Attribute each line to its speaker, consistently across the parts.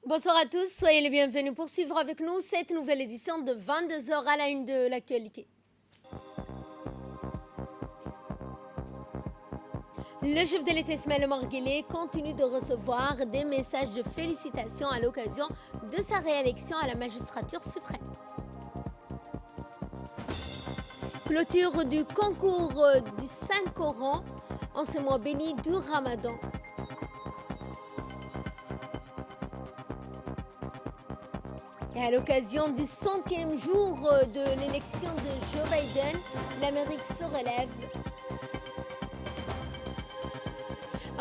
Speaker 1: Bonsoir à tous, soyez les bienvenus pour suivre avec nous cette nouvelle édition de 22 heures à la une de l'actualité. Le chef de l'État Ismaël Omar Guelleh continue de recevoir des messages de félicitations à l'occasion de sa réélection à la magistrature suprême. Clôture du concours du Saint-Coran en ce mois béni du Ramadan. Et à l'occasion du 100e jour de l'élection de Joe Biden, l'Amérique se relève.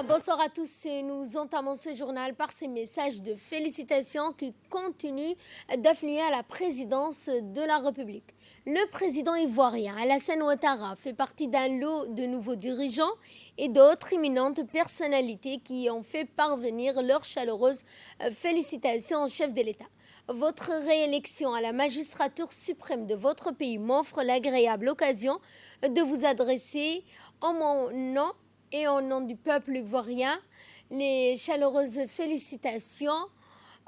Speaker 1: Bonsoir à tous et nous entamons ce journal par ces messages de félicitations qui continuent d'affluer à la présidence de la République. Le président ivoirien Alassane Ouattara fait partie d'un lot de nouveaux dirigeants et d'autres éminentes personnalités qui ont fait parvenir leurs chaleureuses félicitations au chef de l'État. Votre réélection à la magistrature suprême de votre pays m'offre l'agréable occasion de vous adresser en mon nom et au nom du peuple ivoirien les chaleureuses félicitations,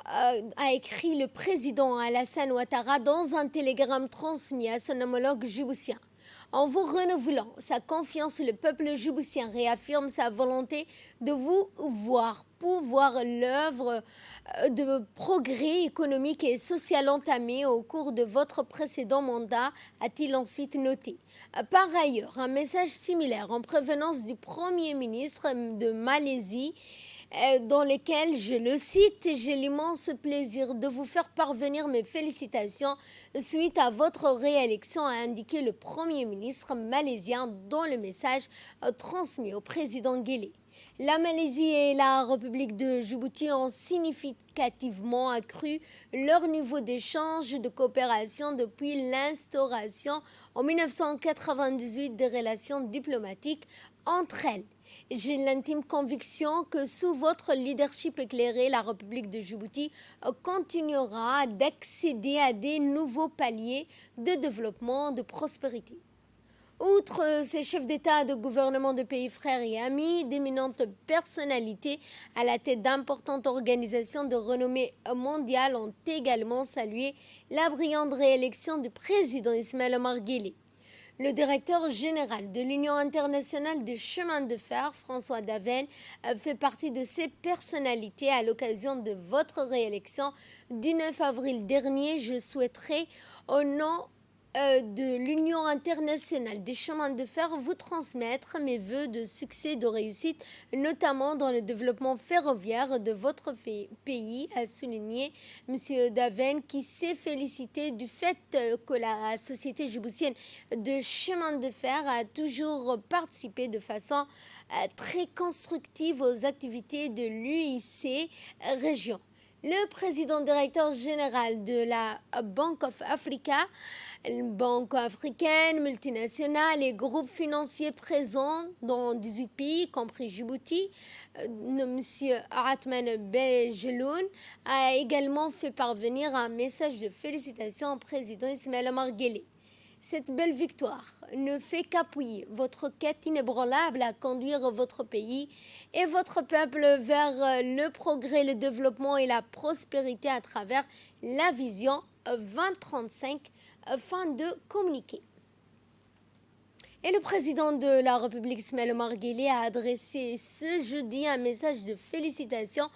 Speaker 1: a écrit le président Alassane Ouattara dans un télégramme transmis à son homologue djiboutien. En vous renouvelant sa confiance, le peuple djiboutien réaffirme sa volonté de vous voir voir l'œuvre de progrès économique et social entamée au cours de votre précédent mandat, a-t-il ensuite noté. Par ailleurs, un message similaire en prévenance du Premier ministre de Malaisie dans lesquels, je le cite, j'ai l'immense plaisir de vous faire parvenir mes félicitations suite à votre réélection, a indiqué le Premier ministre malaisien dans le message transmis au président Guelleh. La Malaisie et la République de Djibouti ont significativement accru leur niveau d'échange de coopération depuis l'instauration en 1998 des relations diplomatiques entre elles. J'ai l'intime conviction que sous votre leadership éclairé, la République de Djibouti continuera d'accéder à des nouveaux paliers de développement, de prospérité. Outre ces chefs d'État de gouvernement de pays frères et amis, d'éminentes personnalités à la tête d'importantes organisations de renommée mondiale ont également salué la brillante réélection du président Ismaël Omar Guelleh. Le directeur général de l'Union internationale du chemin de fer, François Daven, fait partie de ces personnalités à l'occasion de votre réélection du 9 avril dernier. Je souhaiterais, au nom de l'Union internationale des chemins de fer, vous transmettre mes vœux de succès et de réussite, notamment dans le développement ferroviaire de votre pays, a souligné M. Daven, qui s'est félicité du fait que la société djiboutienne de chemin de fer a toujours participé de façon très constructive aux activités de l'UIC région. Le président directeur général de la Bank of Africa, banque africaine, multinationale et groupes financiers présents dans 18 pays, y compris Djibouti, M. Aratman Bejeloun, a également fait parvenir un message de félicitations au président Ismaël Omar Guelleh. Cette belle victoire ne fait qu'appuyer votre quête inébranlable à conduire votre pays et votre peuple vers le progrès, le développement et la prospérité à travers la vision 2035, fin de communiqué. Et le président de la République, Ismaël Omar Guelleh, a adressé ce jeudi un message de félicitations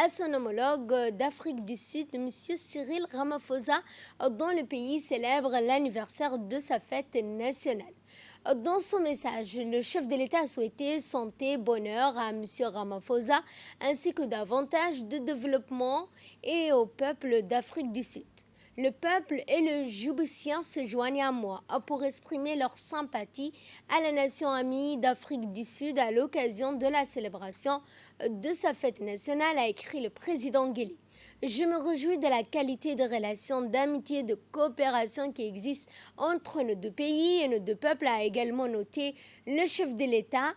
Speaker 1: à son homologue d'Afrique du Sud, M. Cyril Ramaphosa, dont le pays célèbre l'anniversaire de sa fête nationale. Dans son message, le chef de l'État a souhaité santé, bonheur à M. Ramaphosa, ainsi que davantage de développement et au peuple d'Afrique du Sud. Le peuple et le Djiboutien se joignent à moi pour exprimer leur sympathie à la nation amie d'Afrique du Sud à l'occasion de la célébration de sa fête nationale, a écrit le président Guelleh. Je me réjouis de la qualité des relations d'amitié et de coopération qui existent entre nos deux pays et nos deux peuples, a également noté le chef de l'État,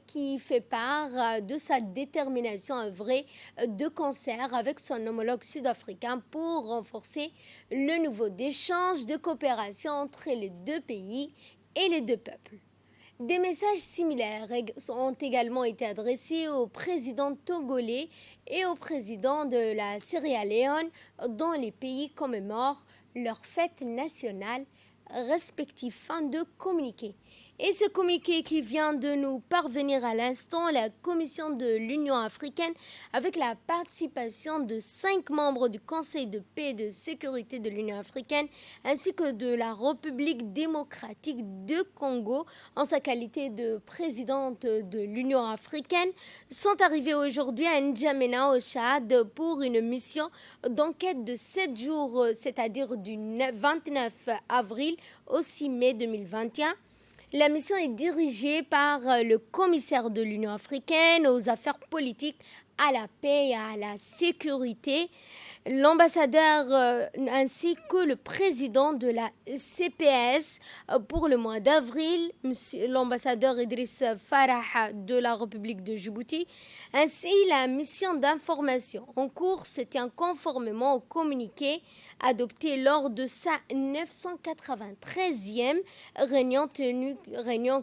Speaker 1: qui fait part de sa détermination à œuvrer de concert avec son homologue sud-africain pour renforcer le niveau d'échange de coopération entre les deux pays et les deux peuples. Des messages similaires ont également été adressés au président togolais et au président de la Sierra Leone, dont les pays commémorent leurs fêtes nationales respectives. Fin de communiqué. Et ce communiqué qui vient de nous parvenir à l'instant, la Commission de l'Union africaine, avec la participation de 5 membres du Conseil de paix et de sécurité de l'Union africaine, ainsi que de la République démocratique de Congo, en sa qualité de présidente de l'Union africaine, sont arrivés aujourd'hui à N'Djamena, au Tchad, pour une mission d'enquête de 7 jours, c'est-à-dire du 29 avril au 6 mai 2021. La mission est dirigée par le commissaire de l'Union africaine aux affaires politiques, à la paix et à la sécurité, l'ambassadeur ainsi que le président de la CPS pour le mois d'avril, l'ambassadeur Idriss Farah de la République de Djibouti, ainsi la mission d'information en cours se tient conformément au communiqué adopté lors de sa 993e réunion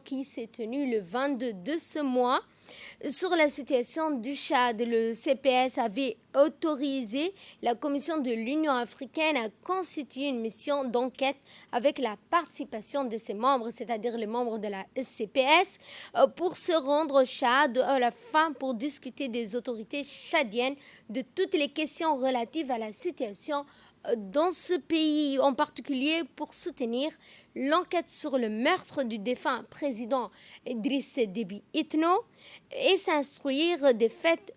Speaker 1: qui s'est tenue le 22 de ce mois. Sur la situation du Tchad, le CPS avait autorisé la Commission de l'Union africaine à constituer une mission d'enquête avec la participation de ses membres, c'est-à-dire les membres de la CPS, pour se rendre au Tchad à la fin pour discuter des autorités tchadiennes de toutes les questions relatives à la situation dans ce pays, en particulier pour soutenir l'enquête sur le meurtre du défunt président Idriss Déby Itno et s'instruire des faits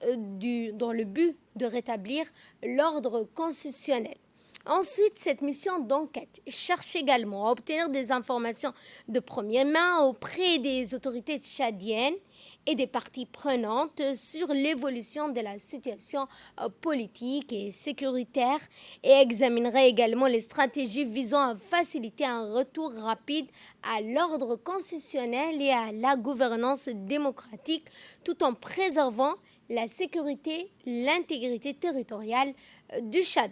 Speaker 1: dans le but de rétablir l'ordre constitutionnel. Ensuite, cette mission d'enquête cherche également à obtenir des informations de première main auprès des autorités tchadiennes et des parties prenantes sur l'évolution de la situation politique et sécuritaire et examinerait également les stratégies visant à faciliter un retour rapide à l'ordre constitutionnel et à la gouvernance démocratique tout en préservant la sécurité, l'intégrité territoriale du Tchad.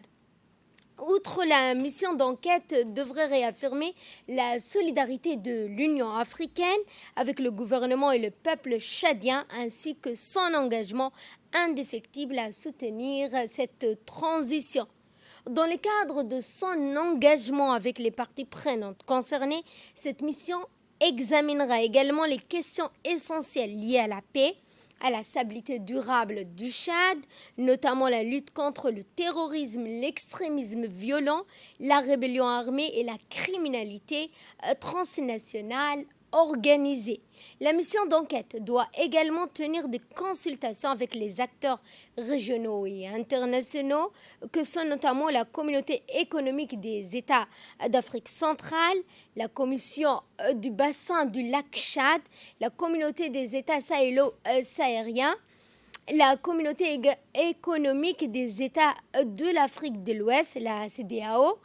Speaker 1: Outre la mission d'enquête devrait réaffirmer la solidarité de l'Union africaine avec le gouvernement et le peuple tchadien ainsi que son engagement indéfectible à soutenir cette transition. Dans le cadre de son engagement avec les parties prenantes concernées, cette mission examinera également les questions essentielles liées à la paix, à la stabilité durable du Tchad, notamment la lutte contre le terrorisme, l'extrémisme violent, la rébellion armée et la criminalité transnationale organisée. La mission d'enquête doit également tenir des consultations avec les acteurs régionaux et internationaux, que sont notamment la communauté économique des États d'Afrique centrale, la commission du bassin du lac Tchad, la communauté des États sahélo-sahariens, la communauté économique des États de l'Afrique de l'Ouest, la CEDEAO,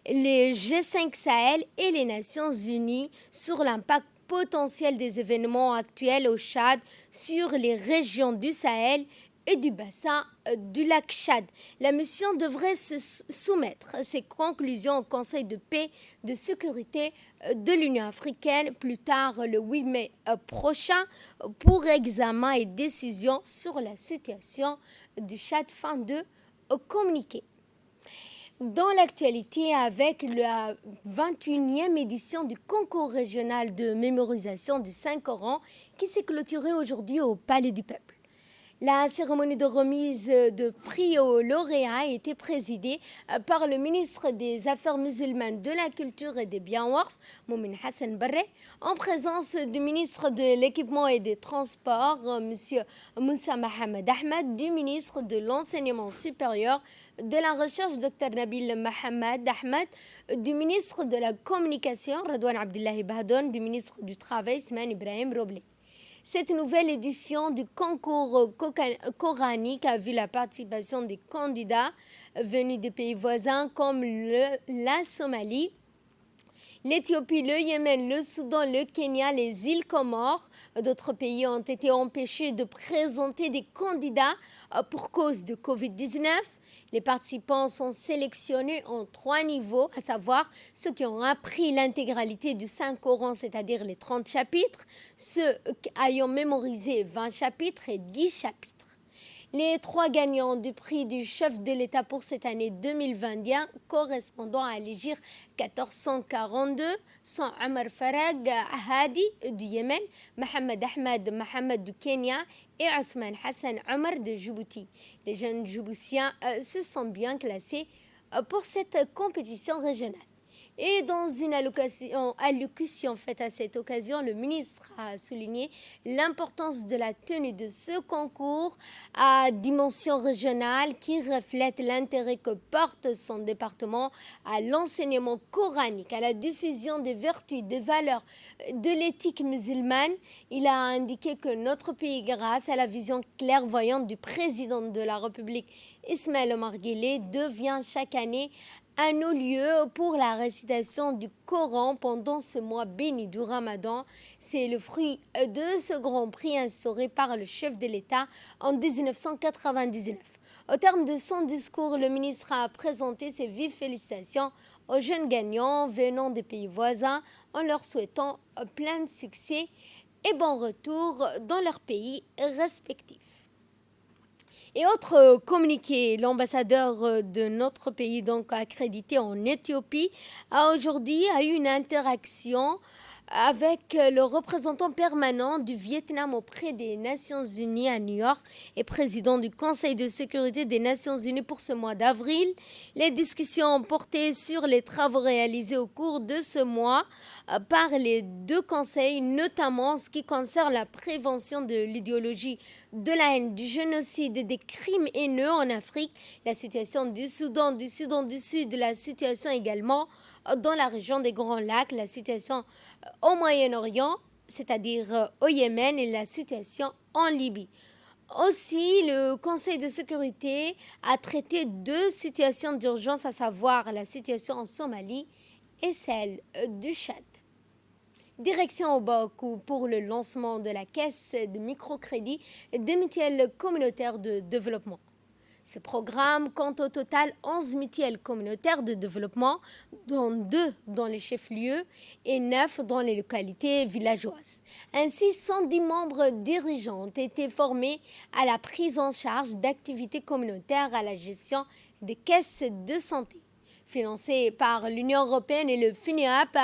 Speaker 1: les G5 Sahel et les Nations Unies sur l'impact potentiel des événements actuels au Tchad sur les régions du Sahel et du bassin du lac Tchad. La mission devrait se soumettre ses conclusions au Conseil de paix et de sécurité de l'Union africaine plus tard le 8 mai prochain pour examen et décision sur la situation du Tchad. Fin de communiqué. Dans l'actualité, avec la 21e édition du concours régional de mémorisation du Saint-Coran qui s'est clôturé aujourd'hui au Palais du Peuple. La cérémonie de remise de prix aux lauréats a été présidée par le ministre des Affaires musulmanes, de la Culture et des Biens Waqf, Moumin Hassan Barre, en présence du ministre de l'Équipement et des Transports, M. Moussa Mohamed Ahmed, du ministre de l'Enseignement supérieur, de la Recherche, Dr Nabil Mohamed Ahmed, du ministre de la Communication, Radouane Abdullahi Bahdoun, du ministre du Travail, Sman Ibrahim Roblé. Cette nouvelle édition du concours coranique a vu la participation des candidats venus des pays voisins comme la Somalie, l'Éthiopie, le Yémen, le Soudan, le Kenya, les îles Comores. D'autres pays ont été empêchés de présenter des candidats pour cause de Covid-19. Les participants sont sélectionnés en 3 niveaux, à savoir ceux qui ont appris l'intégralité du Saint-Coran, c'est-à-dire les 30 chapitres, ceux ayant mémorisé 20 chapitres et 10 chapitres. Les 3 gagnants du prix du chef de l'État pour cette année 2021, correspondant à l'Hégire 1442, sont Omar Farag Hadi du Yémen, Mohamed Ahmed Mohamed du Kenya et Ousmane Hassan Omar de Djibouti. Les jeunes Djiboutiens se sont bien classés pour cette compétition régionale. Et dans une allocution faite à cette occasion, le ministre a souligné l'importance de la tenue de ce concours à dimension régionale qui reflète l'intérêt que porte son département à l'enseignement coranique, à la diffusion des vertus, des valeurs de l'éthique musulmane. Il a indiqué que notre pays, grâce à la vision clairvoyante du président de la République, Ismaël Omar Guelleh, devient chaque année un haut-lieu pour la récitation du Coran pendant ce mois béni du Ramadan. C'est le fruit de ce grand prix instauré par le chef de l'État en 1999. Au terme de son discours, le ministre a présenté ses vives félicitations aux jeunes gagnants venant des pays voisins en leur souhaitant plein de succès et bon retour dans leur pays respectifs. Et autre communiqué, l'ambassadeur de notre pays, donc accrédité en Éthiopie, a aujourd'hui eu une interaction avec le représentant permanent du Vietnam auprès des Nations Unies à New York et président du Conseil de sécurité des Nations Unies pour ce mois d'avril. Les discussions ont porté sur les travaux réalisés au cours de ce mois par les 2 conseils, notamment en ce qui concerne la prévention de l'idéologie de la haine, du génocide et des crimes haineux en Afrique, la situation du Soudan, du Sud, la situation également dans la région des Grands Lacs, la situation au Moyen-Orient, c'est-à-dire au Yémen, et la situation en Libye. Aussi, le Conseil de sécurité a traité 2 situations d'urgence, à savoir la situation en Somalie et celle du Tchad. Direction au Bakou pour le lancement de la caisse de microcrédit des mutuelles communautaires de développement. Ce programme compte au total 11 mutuelles communautaires de développement, dont 2 dans les chefs-lieux et 9 dans les localités villageoises. Ainsi, 110 membres dirigeants ont été formés à la prise en charge d'activités communautaires à la gestion des caisses de santé. Financées par l'Union européenne et le FINEAP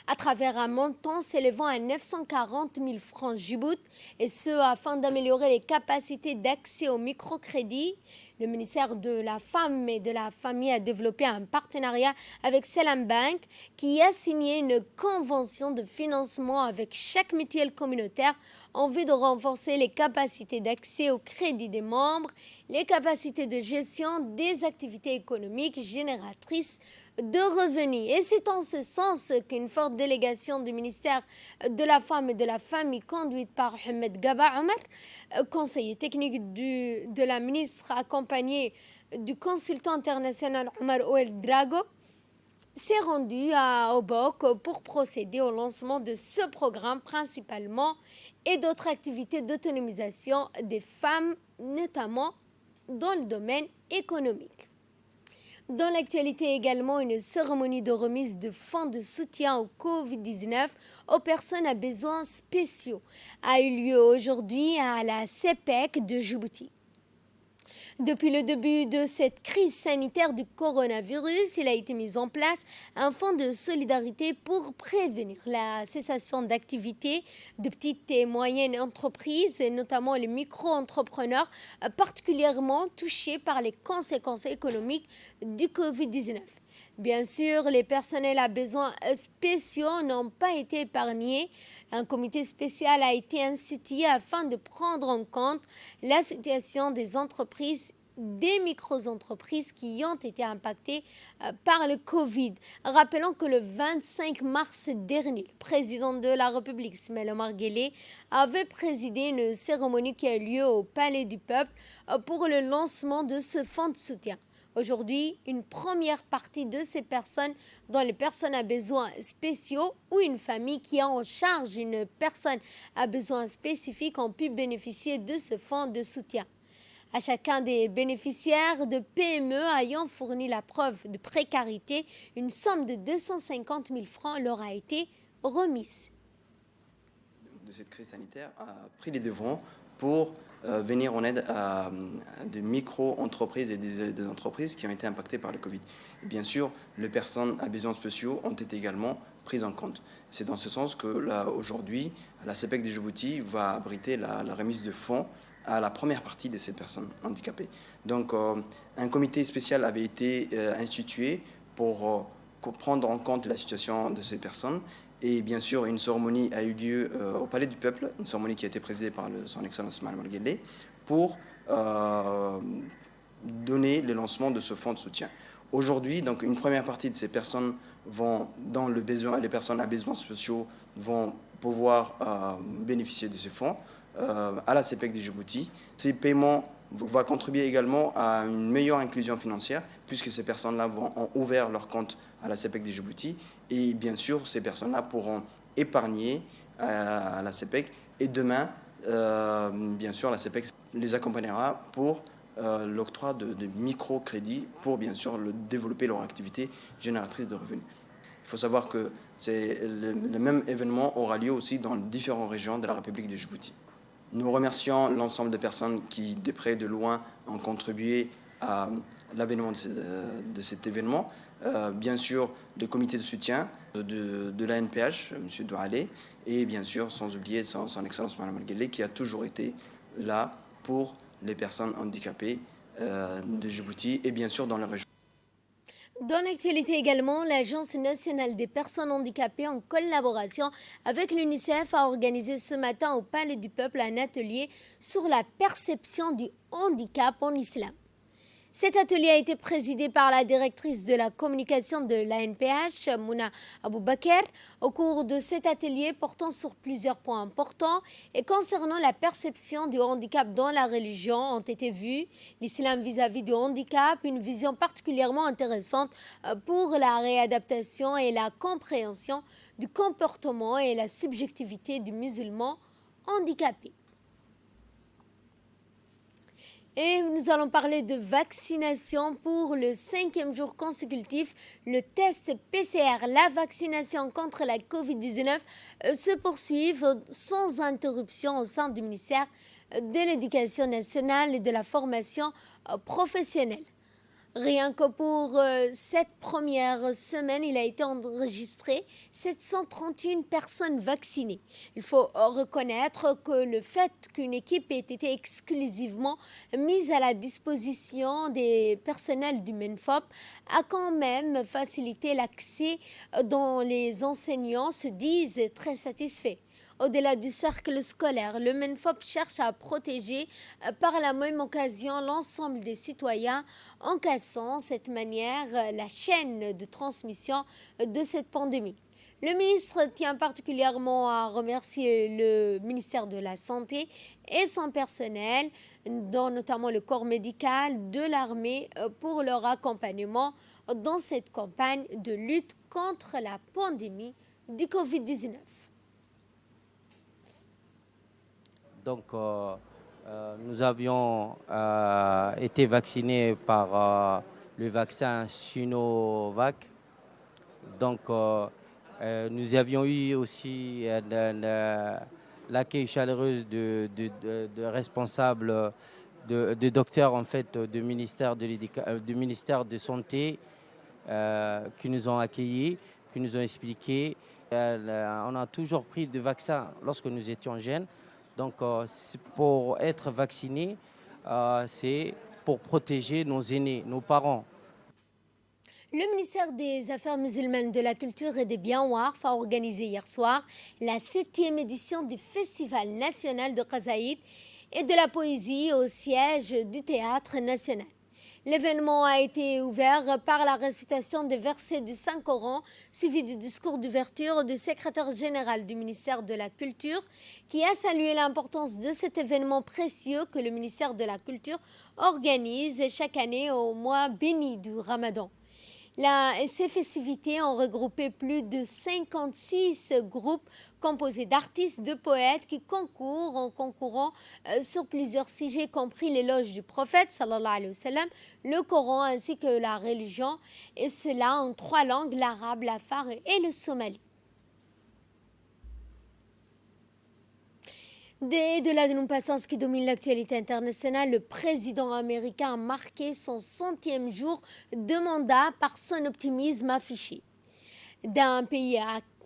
Speaker 1: à travers un montant s'élevant à 940 000 francs Djibouti, et ce afin d'améliorer les capacités d'accès au microcrédit. Le ministère de la Femme et de la Famille a développé un partenariat avec Selam Bank qui a signé une convention de financement avec chaque mutuelle communautaire en vue de renforcer les capacités d'accès au crédit des membres, les capacités de gestion des activités économiques génératrices de revenus. Et c'est en ce sens qu'une forte délégation du ministère de la Femme et de la Famille conduite par Ahmed Gaba Omar, conseiller technique de la ministre accompagné du consultant international Omar Ouel Drago, s'est rendu à Obok pour procéder au lancement de ce programme principalement et d'autres activités d'autonomisation des femmes, notamment dans le domaine économique. Dans l'actualité également, une cérémonie de remise de fonds de soutien au Covid-19 aux personnes à besoins spéciaux a eu lieu aujourd'hui à la CEPEC de Djibouti. Depuis le début de cette crise sanitaire du coronavirus, il a été mis en place un fonds de solidarité pour prévenir la cessation d'activité de petites et moyennes entreprises, et notamment les micro-entrepreneurs particulièrement touchés par les conséquences économiques du Covid-19. Bien sûr, les personnels à besoins spéciaux n'ont pas été épargnés. Un comité spécial a été institué afin de prendre en compte la situation des entreprises, des micro-entreprises qui ont été impactées par le Covid. Rappelons que le 25 mars dernier, le président de la République, Ismaël Omar Guelleh, avait présidé une cérémonie qui a eu lieu au Palais du Peuple pour le lancement de ce fonds de soutien. Aujourd'hui, une première partie de ces personnes, dont les personnes à besoins spéciaux ou une famille qui a en charge une personne à besoins spécifiques, ont pu bénéficier de ce fonds de soutien. À chacun des bénéficiaires de PME ayant fourni la preuve de précarité, une somme de 250 000 francs leur a été remise.
Speaker 2: De cette crise sanitaire a pris les devants pour venir en aide à de micro-entreprises et des entreprises qui ont été impactées par le Covid. Et bien sûr, les personnes à besoins spéciaux ont été également prises en compte. C'est dans ce sens que là, aujourd'hui, la CPEC de Djibouti va abriter la remise de fonds à la première partie de ces personnes handicapées. Donc, un comité spécial avait été institué pour prendre en compte la situation de ces personnes. Et bien sûr, une cérémonie a eu lieu au Palais du Peuple, une cérémonie qui a été présidée par son Excellence Ismaël Omar Guelleh, pour donner le lancement de ce fonds de soutien. Aujourd'hui, donc, une première partie de ces personnes vont dans le besoin, les personnes à besoins spéciaux vont pouvoir bénéficier de ces fonds à la CPEC de Djibouti. Ces paiements vont contribuer également à une meilleure inclusion financière, puisque ces personnes-là ont ouvert leur compte à la CPEC de Djibouti. Et bien sûr, ces personnes-là pourront épargner à la CPEC. Et demain, bien sûr, la CPEC les accompagnera pour l'octroi de microcrédits pour, bien sûr, développer leur activité génératrice de revenus. Il faut savoir que le même événement aura lieu aussi dans différentes régions de la République de Djibouti. Nous remercions l'ensemble des personnes qui, de près et de loin, ont contribué à l'avènement de cet événement. Bien sûr, le comité de soutien de l'ANPH, M. Doualé, et bien sûr, sans oublier son Excellence Mme Guelleh, qui a toujours été là pour les personnes handicapées de Djibouti et bien sûr dans la région.
Speaker 1: Dans l'actualité également, l'Agence nationale des personnes handicapées, en collaboration avec l'UNICEF, a organisé ce matin au Palais du Peuple un atelier sur la perception du handicap en islam. Cet atelier a été présidé par la directrice de la communication de l'ANPH, Mouna Aboubakar. Au cours de cet atelier portant sur plusieurs points importants et concernant la perception du handicap dans la religion ont été vus l'islam vis-à-vis du handicap, une vision particulièrement intéressante pour la réadaptation et la compréhension du comportement et la subjectivité du musulman handicapé. Et nous allons parler de vaccination pour le 5e jour consécutif. Le test PCR, la vaccination contre la Covid-19 se poursuivent sans interruption au sein du ministère de l'Éducation nationale et de la formation professionnelle. Rien que pour cette première semaine, il a été enregistré 731 personnes vaccinées. Il faut reconnaître que le fait qu'une équipe ait été exclusivement mise à la disposition des personnels du MENFOP a quand même facilité l'accès dont les enseignants se disent très satisfaits. Au-delà du cercle scolaire, le MENFOP cherche à protéger par la même occasion l'ensemble des citoyens en cassant cette manière la chaîne de transmission de cette pandémie. Le ministre tient particulièrement à remercier le ministère de la Santé et son personnel, dont notamment le corps médical de l'armée, pour leur accompagnement dans cette campagne de lutte contre la pandémie du Covid-19.
Speaker 3: Donc, nous avions été vaccinés par le vaccin Sinovac. Donc, nous avions eu aussi l'accueil chaleureux de responsables, de docteurs en fait, du ministère de Santé qui nous ont accueillis, qui nous ont expliqué. On a toujours pris des vaccins lorsque nous étions jeunes. Donc, pour être vacciné, c'est pour protéger nos aînés, nos parents.
Speaker 1: Le ministère des Affaires musulmanes, de la Culture et des Biens Warf a organisé hier soir la 7e édition du Festival national de Qasaïd et de la poésie au siège du Théâtre national. L'événement a été ouvert par la récitation des versets du Saint-Coran, suivi du discours d'ouverture du secrétaire général du ministère de la Culture, qui a salué l'importance de cet événement précieux que le ministère de la Culture organise chaque année au mois béni du Ramadan. Ces festivités ont regroupé plus de 56 groupes composés d'artistes, de poètes qui concourent en concourant sur plusieurs sujets, compris l'éloge du prophète, sallallahu alayhi wa sallam, le Coran ainsi que la religion, et cela en 3 langues, l'arabe, l'afar et le somali. De nous passons à ce qui domine l'actualité internationale, le président américain a marqué son 100e jour de mandat par son optimisme affiché. D'un pays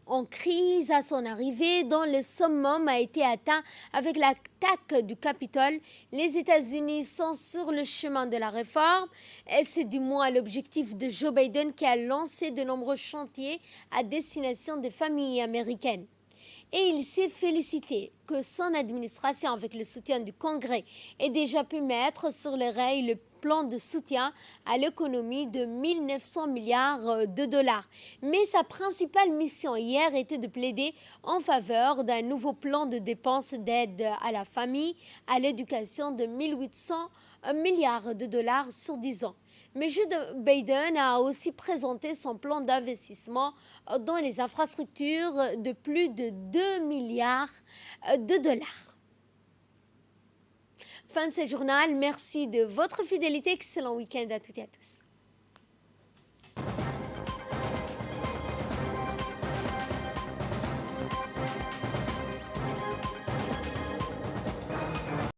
Speaker 1: en crise à son arrivée, dont le summum a été atteint avec l'attaque du Capitole, les États-Unis sont sur le chemin de la réforme et c'est du moins l'objectif de Joe Biden qui a lancé de nombreux chantiers à destination des familles américaines. Et il s'est félicité que son administration, avec le soutien du Congrès, ait déjà pu mettre sur les rails le plan de soutien à l'économie de 1 900 milliards de dollars. Mais sa principale mission hier était de plaider en faveur d'un nouveau plan de dépenses d'aide à la famille, à l'éducation de 1 800 milliards de dollars sur 10 ans. Mais Joe Biden a aussi présenté son plan d'investissement dans les infrastructures de plus de 2 milliards de dollars. Fin de ce journal. Merci de votre fidélité. Excellent week-end à toutes et à tous.